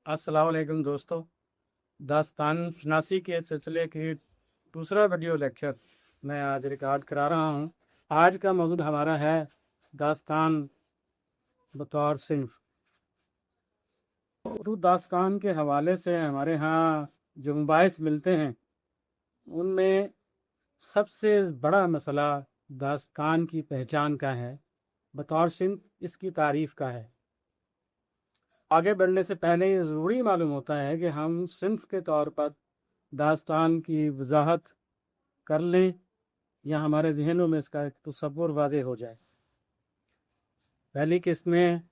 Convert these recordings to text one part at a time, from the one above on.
अस्सलाम वालेकुम दोस्तों। दास्तान शनासी के सिलसिले की दूसरा वीडियो लेक्चर मैं आज रिकॉर्ड करा रहा हूँ। आज का मौजूद हमारा है दास्तान बतौर सिंफ। उर्दू दास्तान के हवाले से हमारे यहाँ जो मबाहिस मिलते हैं उनमें सबसे बड़ा मसला दास्तान की पहचान का है, बतौर सिंफ इसकी तारीफ़ का है। आगे बढ़ने से पहले ये ज़रूरी मालूम होता है कि हम सिंफ के तौर पर दास्तान की वजाहत कर लें या हमारे जहनों में इसका एक तसव्वुर वाज़ेह हो जाए। पहली किस्त में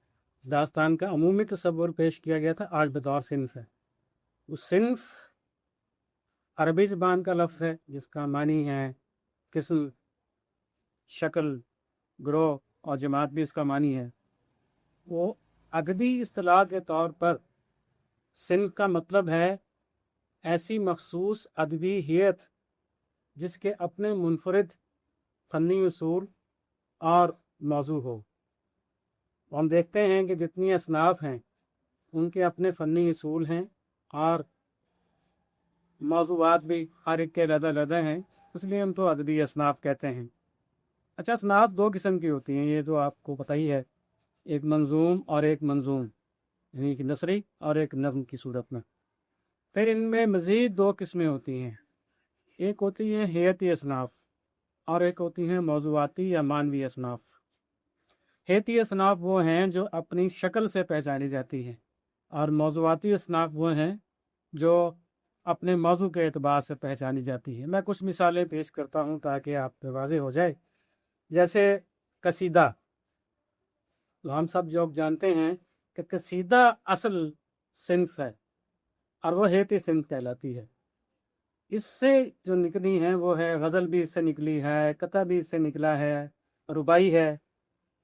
दास्तान का अमूमी तसव्वुर पेश किया गया था, आज बतौर सिंफ है। उस सिंफ अरबी ज़बान का लफ्ज़ है जिसका मानी है किस्म, शक्ल, ग्रोह और जमात भी इसका मानी है। वो अदबी इस्तिलाह के तौर पर सिंफ का मतलब है ऐसी मखसूस अदबी हियत जिसके अपने मुनफरिद फ़नी उसूल और मौजू हो। हम देखते हैं कि जितनी असनाफ़ हैं उनके अपने फ़नी उसूल हैं और मौज़ूआत भी हर एक के अलग-अलग हैं, इसलिए हम तो अदबी असनाफ़ कहते हैं। अच्छा, असनाफ़ दो किस्म की होती हैं, ये तो आपको पता ही है, एक मंजूम और एक मंजूम, यानी कि नसरी और एक नज़्म की सूरत में। फिर इनमें मज़ीद दो किस्में होती हैं, एक होती है हेयती असनाफ़ और एक होती हैं मौज़ूआती या मानवी असनाफ़। हेयती असनाफ़ वो हैं जो अपनी शक्ल से पहचानी जाती हैं और मौज़ूआती असनाफ़ वो हैं जो अपने मौजू के एतबार से पहचानी जाती हैं। मैं कुछ मिसालें पेश करता हूँ ताकि आप पे वाज़ेह हो जाए। जैसे कसीदा, तो हम सब लोग जानते हैं कि कसीदा असल सिंफ है और वो हेयती सिंफ कहलाती है। इससे जो निकली हैं वो है गज़ल भी इससे निकली है, कता भी इससे निकला है, रुबाई है,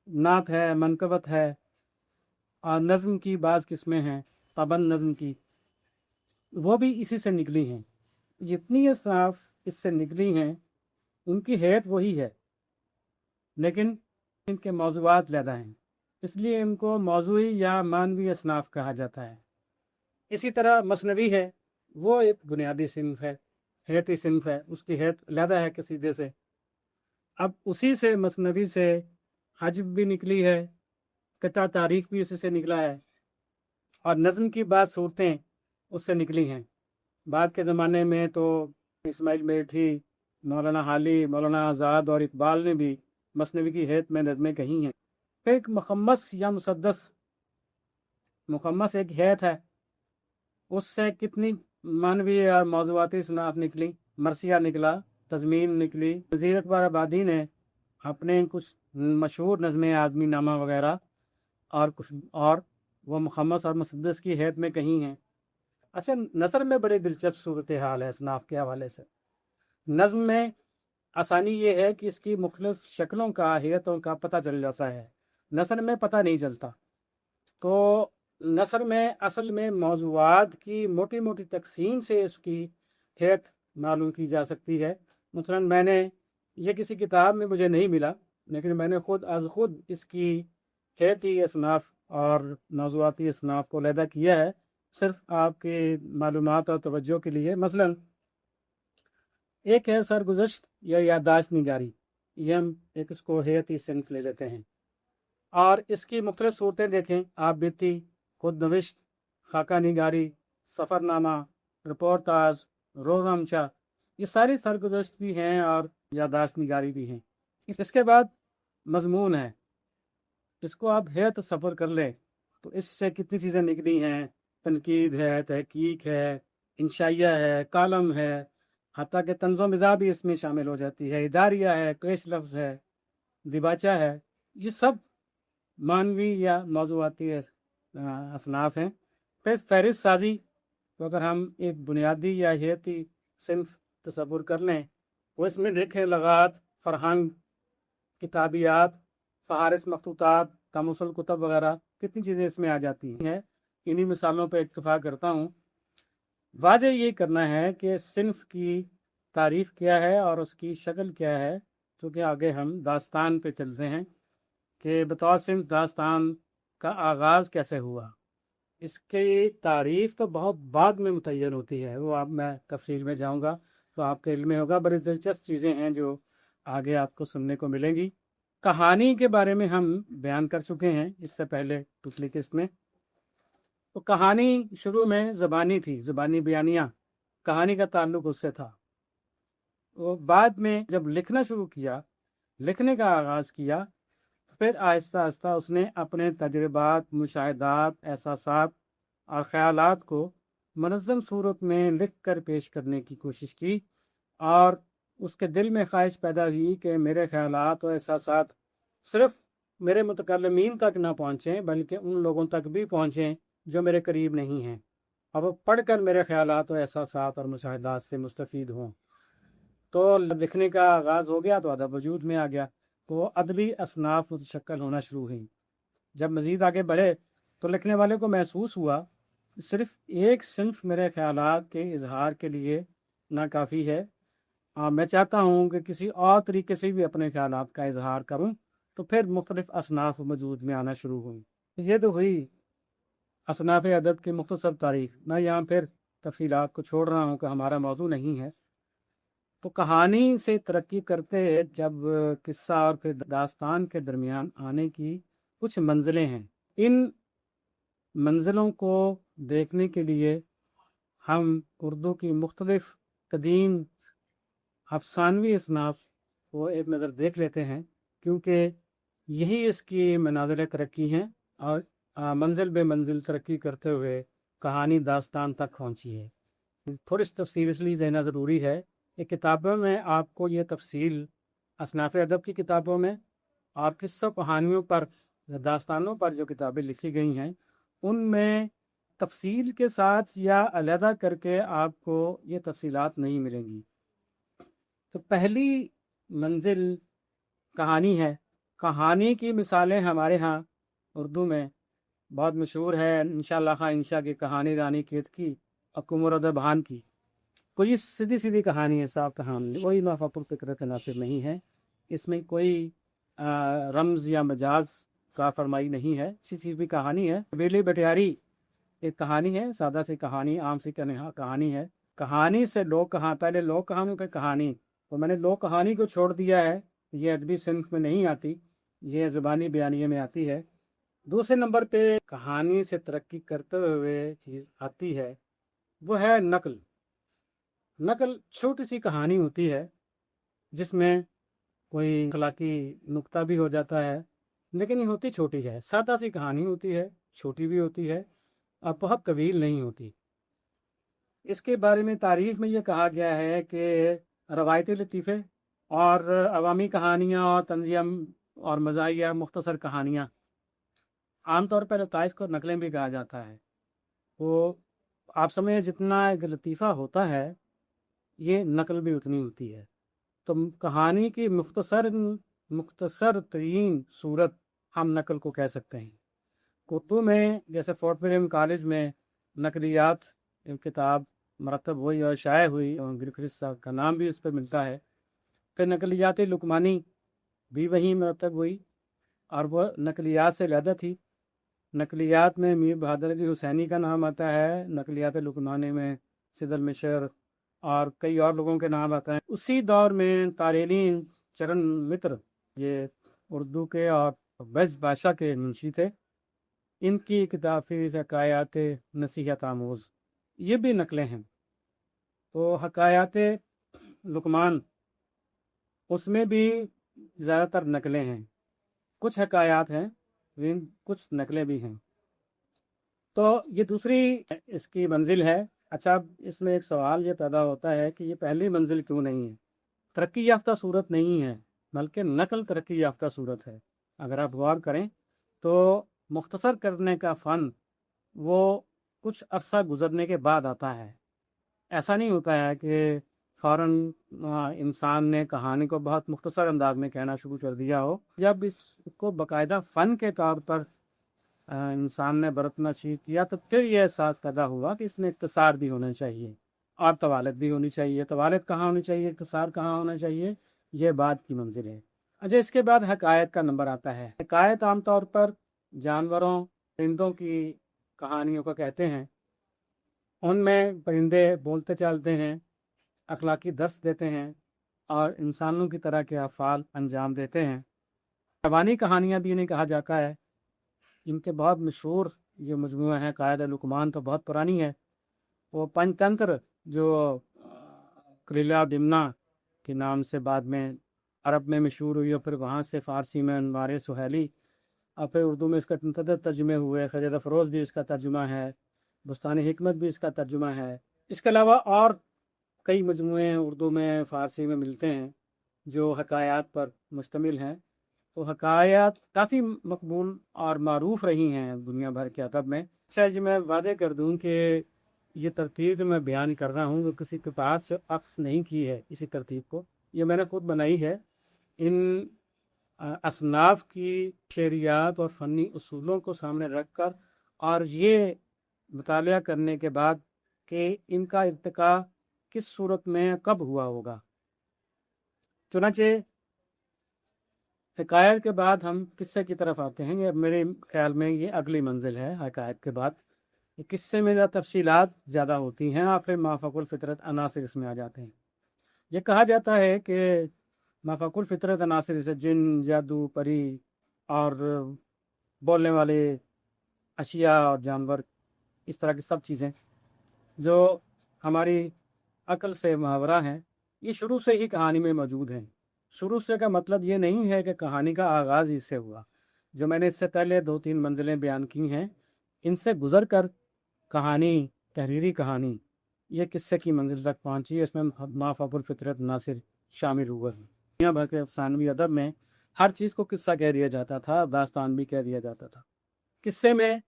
नात है, मनकबत है और नज़्म की बाज़ किस्में हैं, पाबंद नज़्म की, वो भी इसी से निकली हैं। जितनी असनाफ़ इससे निकली हैं उनकी हैत वही है, लेकिन इनके मौज़ूआत ज़्यादा हैं, इसलिए इनको मौज़ूई या मानवी असनाफ़ कहा जाता है। इसी तरह मसनवी है, वो एक बुनियादी सिंफ है, हैती सिंफ है, उसकी हैत ज़्यादा है कसीदे से। अब उसी से मसनवी से हजब भी निकली है, कता तारीख भी उसी से निकला है और नज़्म की बात सूरतें उससे निकली हैं। बाद के ज़माने में तो इस्माइल मेठी, मौलाना हाली, मौलाना आज़ाद और इकबाल ने भी मसनवी की हैत में नज़में कही हैं। फिर एक मुखम्मस या मुसद्दस, मुखम्मस एक हैत है, उससे कितनी मानवी और मौज़ूआती सनाफ़ निकली। मरसिया निकला, तज़मीन निकली। वज़ीर अकबर आबादी ने अपने कुछ मशहूर नज़में आदमी नामा वगैरह और कुछ और वो मुखम्मस और मुसद्दस की हैत में कही हैं। अच्छा, नसर में बड़ी दिलचस्प सूरत हाल है इसनाफ़ के हवाले से। नज़्म में आसानी ये है कि इसकी मुख्तलिफ़ शक्लों का, हैतों का पता चल जाता है, नसर में पता नहीं चलता। तो नसर में असल में मौज़ूआत की मोटी मोटी तकसीम से इसकी हैत मालूम की जा सकती है। मसलन मैंने ये किसी किताब में मुझे नहीं मिला, लेकिन मैंने ख़ुद इसकी हैती असनाफ़ और मौज़ूआती असनाफ़ को अलहदा किया है, सिर्फ आपके मालूमात और तवज्जो के लिए। मसलन एक है सरगुज़श्त या याददाश्त निगारी, ये हम एक इसको हैती सिंफ ले लेते हैं और इसकी मुख्तलिफ़ सूरतें देखें, आप बीती, खुद नविश्त, खाका निगारी, सफ़रनामा, रिपोर्टाज, रोज़नामचा, ये सारी सरगुज़श्त भी हैं और याददाश्त निगारी भी हैं। इसके बाद मज़मून है, इसको आप हैत सफ़र कर लें तो इससे कितनी चीज़ें निकली हैं, तनकीद है, तहकीक है, इंशाइया है, कालम है, हत्ता कि तंज़ो मिज़ा भी इसमें शामिल हो जाती है, इदारिया है, पेश लफ्ज़ है, दिबाचा है। ये सब मानवी या मौज़ूआती असनाफ़ हैं। फिर फ़हरिस्त साज़ी, तो अगर हम एक बुनियादी या हैती सिंफ तसव्वुर कर लें, वो इसमें देखें लगात, फ़रहांग, किताबियात, फ़हारिस मखतूतात, कामुसल कुतब वगैरह, कितनी चीज़ें इसमें आ जाती हैं। इन्हीं मिसालों पर इक्तफ़ा करता हूँ। वाज़ेह ये करना है कि सिंफ की तारीफ़ क्या है और उसकी शक्ल क्या है, क्योंकि आगे हम दास्तान पे चलते हैं कि बतौर सिंफ दास्तान का आगाज़ कैसे हुआ। اس کی تعریف تو بہت بعد میں متعین ہوتی ہے، وہ آپ میں تفصیل میں جاؤں گا تو آپ کے علم میں ہوگا۔ بڑی دلچسپ چیزیں ہیں جو آگے آپ کو سننے کو ملیں گی۔ کہانی کے بارے میں ہم بیان کر چکے ہیں اس سے پہلے پچھلی قسط میں۔ تو کہانی شروع میں زبانی تھی، زبانی بیانیہ، کہانی کا تعلق اس سے تھا۔ وہ بعد میں جب لکھنا شروع کیا، لکھنے کا آغاز کیا، پھر آہستہ آہستہ اس نے اپنے تجربات، مشاہدات، احساسات اور خیالات کو منظم صورت میں لکھ کر پیش کرنے کی کوشش کی، اور اس کے دل میں خواہش پیدا ہوئی کہ میرے خیالات و احساسات صرف میرے متکلمین تک نہ پہنچیں بلکہ ان لوگوں تک بھی پہنچیں جو میرے قریب نہیں ہیں، اور وہ پڑھ کر میرے خیالات و احساسات اور مشاہدات سے مستفید ہوں۔ تو لکھنے کا آغاز ہو گیا تو ادب وجود میں آ گیا، تو ادبی اصناف متشکل ہونا شروع ہوئیں۔ جب مزید آگے بڑھے تو لکھنے والے کو محسوس ہوا صرف ایک صنف میرے خیالات کے اظہار کے لیے ناکافی ہے، میں چاہتا ہوں کہ کسی اور طریقے سے بھی اپنے خیالات کا اظہار کروں۔ تو پھر مختلف اصناف وجود میں آنا شروع ہوئی۔ یہ تو ہوئی اصناف ادب کی مختصر تاریخ۔ میں یہاں پھر تفصیلات کو چھوڑ رہا ہوں کہ ہمارا موضوع نہیں ہے۔ تو کہانی سے ترقی کرتے جب قصہ اور پھر داستان کے درمیان آنے کی کچھ منزلیں ہیں، ان منزلوں کو دیکھنے کے لیے ہم اردو کی مختلف قدیم افسانوی اصناف کو ایک نظر دیکھ لیتے ہیں، کیونکہ یہی اس کی منازل ترقی ہیں، اور منزل بے منزل ترقی کرتے ہوئے کہانی داستان تک پہنچی ہے۔ تھوڑی سی تفصیل اس لیے ذہنہ ضروری ہے کہ کتابوں میں آپ کو یہ تفصیل اصناف ادب کی کتابوں میں اور قصہ کہانیوں پر، داستانوں پر جو کتابیں لکھی گئی ہیں ان میں تفصیل کے ساتھ یا علیحدہ کر کے آپ کو یہ تفصیلات نہیں ملیں گی۔ تو پہلی منزل کہانی ہے۔ کہانی کی مثالیں ہمارے ہاں اردو میں بہت مشہور ہے۔ انشاءاللہ خواہ انشاء کی کہانی رانی کیت کی اور کمر ادب بھان کی، کوئی سیدھی سیدھی کہانی ہے، صاف کہانی، کوئی نافع الفکرت ناصر نہیں ہے، اس میں کوئی رمز یا مجاز کا فرمائی نہیں ہے، سیدھی کہانی ہے۔ بیلی بٹیاری ایک کہانی ہے، سادہ سی کہانی، عام سی کہانی ہے۔ کہانی سے لوگ کہاں، پہلے لوگ کہانیوں کی کہانی، تو میں نے لوگ کہانی کو چھوڑ دیا ہے، یہ ادبی صنف میں نہیں آتی، یہ زبانی بیانیے میں آتی ہے۔ دوسرے نمبر پہ کہانی سے ترقی کرتے ہوئے چیز آتی ہے وہ ہے نقل۔ نقل چھوٹی سی کہانی ہوتی ہے جس میں کوئی اخلاقی نقطہ بھی ہو جاتا ہے، لیکن یہ ہوتی چھوٹی ہے، سادہ سی کہانی ہوتی ہے، چھوٹی بھی ہوتی ہے اور بہت طویل نہیں ہوتی۔ اس کے بارے میں تعریف میں یہ کہا گیا ہے کہ روایتی لطیفے اور عوامی کہانیاں اور تنظیم اور مزاحیہ مختصر کہانیاں، عام طور پر لطائف کو نقلیں بھی کہا جاتا ہے۔ وہ آپ سمجھیں جتنا ایک لطیفہ ہوتا ہے یہ نقل بھی اتنی ہوتی ہے۔ تو کہانی کی مختصر ترین صورت ہم نقل کو کہہ سکتے ہیں۔ اردو میں جیسے فورٹ ولیم کالج میں نقلیات کتاب مرتب ہوئی اور شائع ہوئی، اور گلکرسٹ صاحب کا نام بھی اس پہ ملتا ہے۔ پھر نقلیات لقمانی بھی وہیں مرتب ہوئی، اور وہ نقلیات سے علیحدہ تھی۔ نقلیات میں میر بہادر علی حسینی کا نام آتا ہے، نقلیات لقمانی میں سید المشر اور کئی اور لوگوں کے نام آتے ہیں۔ اسی دور میں تاریلی چرن متر، یہ اردو کے اور ویس بادشاہ کے منشی تھے، ان کی کتاب فی حکایات نصیحت آموز، یہ بھی نقلیں ہیں۔ تو حکایات لقمان، اس میں بھی زیادہ تر نقلیں ہیں، کچھ حکایات ہیں لیکن کچھ نقلیں بھی ہیں۔ تو یہ دوسری اس کی منزل ہے۔ اچھا، اب اس میں ایک سوال یہ پیدا ہوتا ہے کہ یہ پہلی منزل کیوں نہیں ہے؟ ترقی یافتہ صورت نہیں ہے بلکہ نقل ترقی یافتہ صورت ہے۔ اگر آپ غور کریں تو مختصر کرنے کا فن وہ کچھ عرصہ گزرنے کے بعد آتا ہے۔ ایسا نہیں ہوتا ہے کہ فوراً انسان نے کہانی کو بہت مختصر انداز میں کہنا شروع کر دیا ہو۔ جب اس کو باقاعدہ فن کے طور پر انسان نے برتنا شروع کیا تو پھر یہ احساس پیدا ہوا کہ اس میں اختصار بھی ہونا چاہیے اور طوالت بھی ہونی چاہیے۔ طوالت کہاں ہونی چاہیے، اختصار کہاں ہونا چاہیے، یہ بات کی منزل ہے۔ اچھا، اس کے بعد حکایت کا نمبر آتا ہے۔ حکایت عام طور پر جانوروں، پرندوں کی कहानियों को कहते हैं। उनमें परिंदे बोलते चालते हैं, अखलाकी दर्स देते हैं और इंसानों की तरह के अफ़ाल अंजाम देते हैं। रवानी कहानियाँ भी इन्हें कहा जाता है। इनके बहुत मशहूर ये मजमूआ है कायद लुकमान, तो बहुत पुरानी है। वो पंचतंत्र जो कलीला दिमना के नाम से बाद में अरब में मशहूर हुई और फिर वहाँ से फ़ारसी में अनवार सुहैली और फिर उर्दू में इसका मुतअद्दिद तर्जुमे हुए। खजर अफरोज़ भी इसका तर्जुमा है, बुस्तान हिकमत भी इसका तर्जुमा है। इसके अलावा और कई मजमूए उर्दू में फ़ारसी में मिलते हैं जो हकायात पर मुश्तमिल हैं। तो हकायात काफ़ी मकबूल और मारूफ रही हैं दुनिया भर के अदब में। अच्छा जी, मैं वादे कर दूं कि ये तरतीब जो मैं बयान कर रहा हूँ वो किसी के पास से अक्स नहीं की है। इसी तरतीब को ये मैंने खुद बनाई है। इन असनाफ की शरियात और फ़नी उसूलों को सामने रख कर और ये मुतालिया करने के बाद कि इनका इर्तिका किस सूरत में कब हुआ होगा। चुनांचे हकायत के बाद हम किस्से की तरफ आते हैं। ये मेरे ख्याल में ये अगली मंजिल है हकायत के बाद। ये किस्से में ज़्यादा तफसीलात ज़्यादा होती हैं और फिर माफ़ाकुल फ़ितरत अनासिर इसमें आ जाते हैं। ये कहा जाता है कि माफ़ाकुल फ़ितरत अनासिर से जिन, जादू, परी और बोलने वाले अशिया और जानवर, इस तरह की सब चीज़ें जो हमारी अक्ल से मुहावरा हैं, ये शुरू से ही कहानी में मौजूद हैं। शुरू से का मतलब ये नहीं है कि कहानी का आगाज़ इससे हुआ। जो मैंने इससे पहले 2-3 मंजिलें बयान की हैं, इनसे गुज़र कर कहानी, तहरीरी कहानी, ये किस्से की मंजिल तक पहुँची। इसमें माफ़ाकुल फ़ितरत नासिर शामिल हुआ है। दुनिया भर के अफसानवी अदब में हर चीज़ को किस्सा कह दिया जाता था, दास्तान भी कह दिया जाता था। किस्से में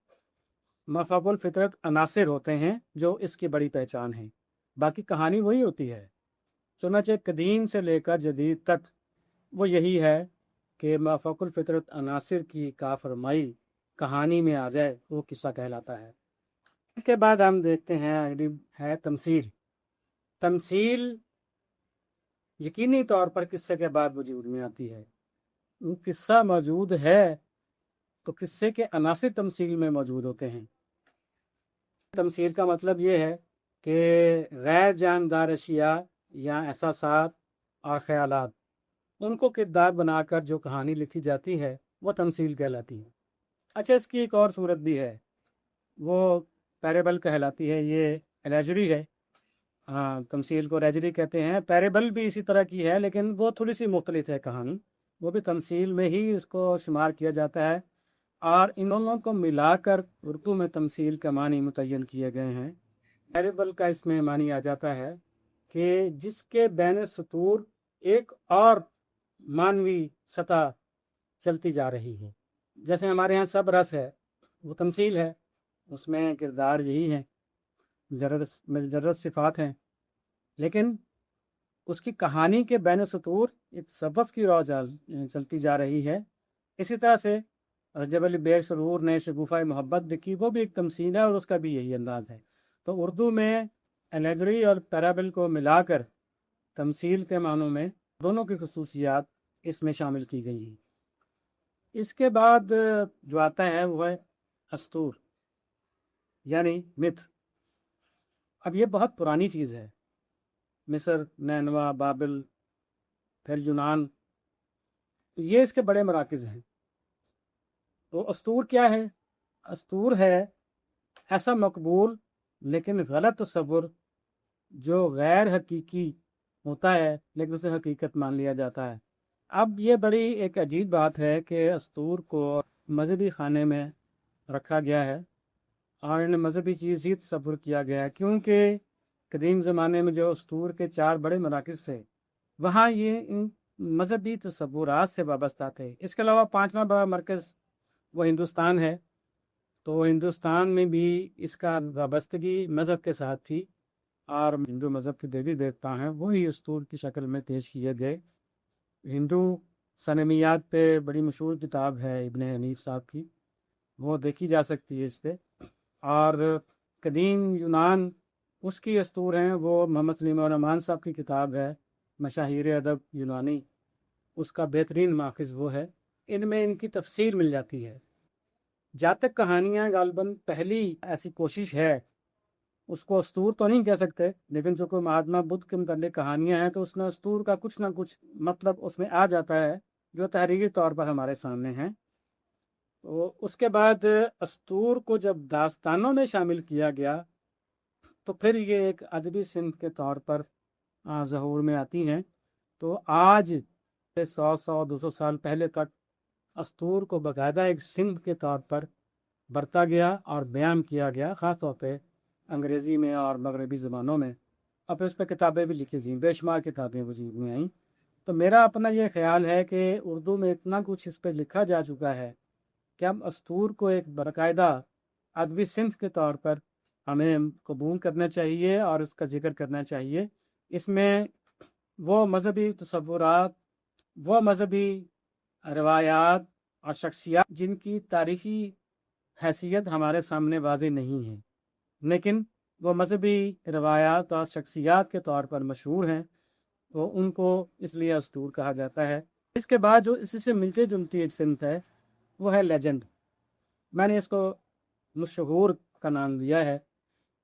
माफ़ाकुल फ़ितरत अनासिर होते हैं जो इसकी बड़ी पहचान है, बाकी कहानी वही होती है। चुनांचे कदीम से लेकर जदीद तक वो यही है कि माफ़ाकुल फ़ितरत अनासिर की काफरमाई कहानी में आ जाए वो किस्सा कहलाता है। इसके बाद हम देखते हैं अगली है तमसील। तमसील यकीनी तौर पर किस्से के बाद वजूद में आती है। किस्सा मौजूद है तो किस्से के अनासिर तमसील में मौजूद होते हैं। तमसील का मतलब ये है कि गैर जानदार अशिया या एहसासात और ख़यालात, उनको किरदार बनाकर जो कहानी लिखी जाती है वो तमसील कहलाती है। अच्छा, इसकी एक और सूरत भी है, वो पैरेबल कहलाती है। ये एलेजरी है। हाँ, तमसील को रेजरी कहते हैं। पैरेबल भी इसी तरह की है लेकिन वो थोड़ी सी मुख्तलिफ है कहानी, वो भी तमसील में ही इसको शुमार किया जाता है। और इन दोनों को मिलाकर उर्दू में तमसील का मानी मुतय्यन किए गए हैं। पैरेबल का इसमें मानी आ जाता है कि जिसके बैन सतूर एक और मानवी सतह चलती जा रही है। जैसे हमारे यहाँ सब रस है, वो तमसील है, उसमें किरदार यही है, मुजर्रद सिफ़ात हैं, लेकिन उसकी कहानी के बैन सतूर एक सबक की रौ चलती जा रही है। इसी तरह से रजब अली बेग सरूर ने शगुफ़ा मोहब्बत लिखी, वो भी एक तमसील है और उसका भी यही अंदाज़ है। तो उर्दू में एलेजरी और पैराबल को मिलाकर तमसील के मानों में दोनों की खसूसियात इसमें शामिल की गई हैं। इसके बाद जो आता है वो है अस्तूर यानी मिथ। अब ये बहुत पुरानी चीज़ है। मिस्र, नैनवा, बाबिल, फिर यूनान, ये इसके बड़े मराकज़ हैं। तो अस्तूर क्या है? अस्तूर है ऐसा मकबूल लेकिन गलत तसव्वुर जो गैर हकीकी होता है लेकिन उसे हकीकत मान लिया जाता है। अब ये बड़ी एक अजीब बात है कि अस्तूर को मजहबी खाने में रखा गया है और इन्हें मजहबी चीज़ ही तसव्वुर किया गया है, क्योंकि कदीम ज़माने में जो अस्तूर के 4 बड़े मराकज़ थे वहाँ ये इन मजहबी तसव्वुरात से वाबस्ता थे। इसके अलावा 5वां बड़ा मरकज़ वो हिंदुस्तान है। तो हिंदुस्तान में भी इसका वाबस्तगी मज़हब के साथ थी और हिंदू मज़हब के देवी देवता हैं वही अस्तूर की शक्ल में पेश किए गए। हिंदू सनमियात पे बड़ी मशहूर किताब है इब्न हनीफ साहब की, वो देखी जा सकती है इससे। और कदीम यूनान उसकी अस्तूर हैं, वो मोहम्मद सलीम और रहमान साहब की किताब है मशाहिर अदब यूनानी, उसका बेहतरीन माखज़ वो है। इनमें इनकी तफसीर मिल जाती है। جاتک کہانیاں غالباً پہلی ایسی کوشش ہے، اس کو استور تو نہیں کہہ سکتے، لیکن جو کوئی مہاتما بدھ کے متعلق کہانیاں ہیں تو اس میں استور کا کچھ نہ کچھ مطلب اس میں آ جاتا ہے جو تحریری طور پر ہمارے سامنے ہیں۔ تو اس کے بعد استور کو جب داستانوں میں شامل کیا گیا تو پھر یہ ایک ادبی صنف کے طور پر ظہور میں آتی ہیں۔ تو آج سے 100 سال پہلے تک استور کو باقاعدہ ایک صنف کے طور پر برتا گیا اور بیان کیا گیا، خاص طور پہ انگریزی میں اور مغربی زبانوں میں، اور پھر اس پہ کتابیں بھی لکھی گئیں، بے شمار کتابیں وجود میں آئیں۔ تو میرا اپنا یہ خیال ہے کہ اردو میں اتنا کچھ اس پہ لکھا جا چکا ہے کہ ہم استور کو ایک باقاعدہ ادبی صنف کے طور پر ہمیں قبول کرنا چاہیے اور اس کا ذکر کرنا چاہیے۔ اس میں وہ مذہبی تصورات، وہ مذہبی روایات اور شخصیات جن کی تاریخی حیثیت ہمارے سامنے واضح نہیں ہے، لیکن وہ مذہبی روایات اور شخصیات کے طور پر مشہور ہیں، تو ان کو اس لیے استور کہا جاتا ہے۔ اس کے بعد جو اسی سے ملتی جلتی ایک صنف ہے وہ ہے لیجنڈ۔ میں نے اس کو مشہور کا نام دیا ہے،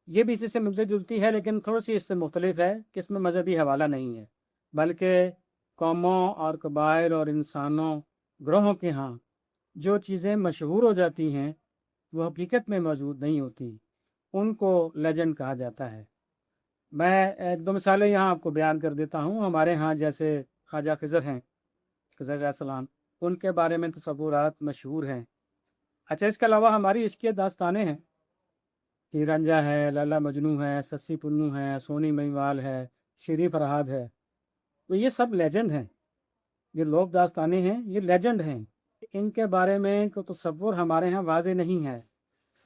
یہ بھی اسی سے ملتی جلتی ہے لیکن تھوڑی سی اس سے مختلف ہے کہ اس میں مذہبی حوالہ نہیں ہے، بلکہ قوموں اور قبائل اور انسانوں گروہوں کے ہاں جو چیزیں مشہور ہو جاتی ہیں وہ حقیقت میں موجود نہیں ہوتی، ان کو لیجنڈ کہا جاتا ہے۔ میں ایک دو مثالیں یہاں آپ کو بیان کر دیتا ہوں۔ ہمارے ہاں جیسے خواجہ خضر ہیں، خضر علیہ السلام، ان کے بارے میں تصورات مشہور ہیں۔ اچھا، اس کے علاوہ ہماری عشقیہ داستانیں ہیں، ہیر رانجھا ہے، لیلا مجنوں ہے، سسی پنو ہے، سونی مہیوال ہے، شیری فرہاد ہے، تو یہ سب لیجنڈ ہیں، یہ لوک داستانیں ہیں، یہ لیجنڈ ہیں۔ ان کے بارے میں کوئی تصور ہمارے ہاں واضح نہیں ہے،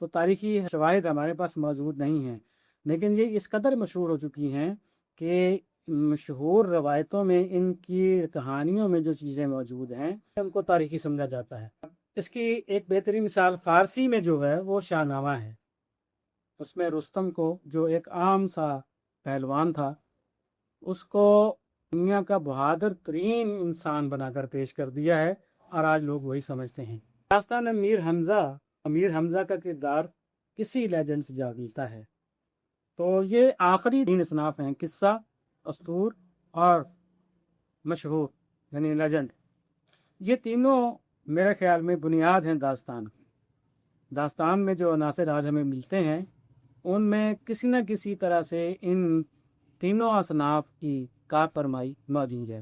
تو تاریخی شواہد ہمارے پاس موجود نہیں ہیں، لیکن یہ اس قدر مشہور ہو چکی ہیں کہ مشہور روایتوں میں ان کی کہانیوں میں جو چیزیں موجود ہیں ان کو تاریخی سمجھا جاتا ہے۔ اس کی ایک بہترین مثال فارسی میں جو ہے وہ شاہ نامہ ہے۔ اس میں رستم کو، جو ایک عام سا پہلوان تھا، اس کو دنیا کا بہادر ترین انسان بنا کر پیش کر دیا ہے، اور آج لوگ وہی سمجھتے ہیں۔ داستان امیر حمزہ کا کردار کسی لیجنڈ سے جا ملتا ہے۔ تو یہ آخری 3 اصناف ہیں: قصہ، استور اور مشہور یعنی لیجنڈ۔ یہ تینوں میرے خیال میں بنیاد ہیں داستان میں جو عناصر آج ہمیں ملتے ہیں ان میں کسی نہ کسی طرح سے ان تینوں اصناف کی کارفرمائی موجود ہے۔